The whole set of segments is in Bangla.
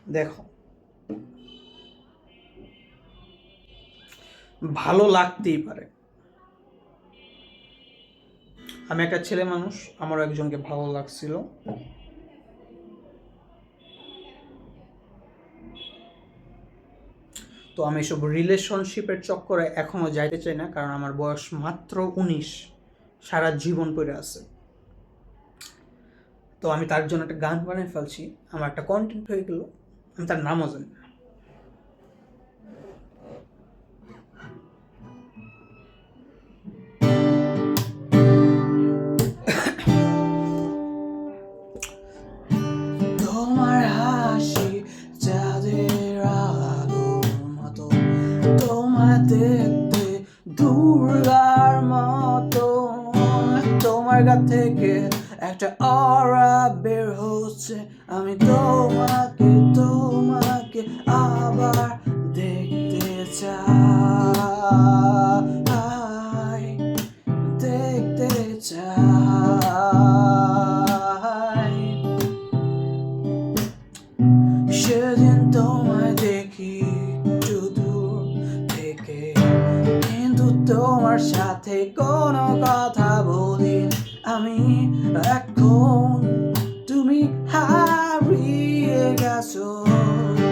দেখো, ভালো লাগতেই পারে। আমি একটা ছেলে মানুষ, আমারও একজনকে ভালো লাগছিল। তো আমি এসব রিলেশনশিপের চক্করে এখনো যাইতে চাই না, কারণ আমার বয়স মাত্র 19, সারা জীবন পড়ে আছে। তো আমি তার জন্য একটা গান বানিয়ে ফেলছি, আমার একটা কন্টেন্ট হয়ে গেল, আমি তার নামও জানি না। তোমার হাসি চাঁদের আলোর মতো, তোমার দেখতে দুর্গার মতো, তোমার গা থেকে একটা অরা বের হচ্ছে, আমি তোমাকে তোমাকে আবার দেখতে চাই, দেখতে চাই। সেদিন তোমায় দেখি একটু দূর থেকে, কিন্তু তোমার সাথে কোনো কথা বলি আমি। এখন তুমি হারিয়ে গেছো,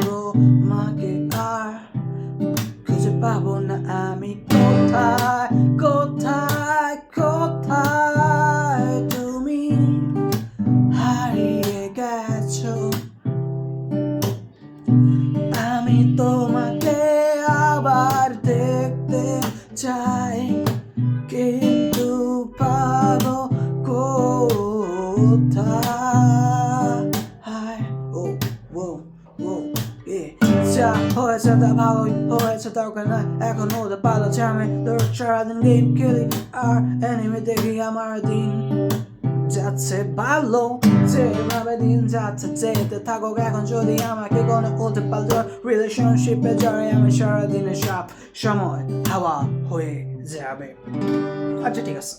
তোমাকে আর খুঁজে পাবো না আমি। কোথায় কোথায় কোথায় তুমি হারিয়ে গেছো, আমি তোমাকে আবার দেখতে চাই, কিন্তু পাবো কোথায়? ও ও ও যা হয়েছে তা ভালোই হয়েছে, দরকার না এখন ওদের পালাচ্ছে। আমি তোর সারাদিন গেম খেলি আর এনিমে দেখি, আমার দিন যাচ্ছে ভালো, যেভাবে দিন যাচ্ছে যেতে থাকুক। এখন যদি আমাকে কোনো হতে পারতো রিলেশনশিপে জড়াই, আমি সারাদিনের সব সময় হাওয়া হয়ে যাবে। আচ্ছা ঠিক আছে।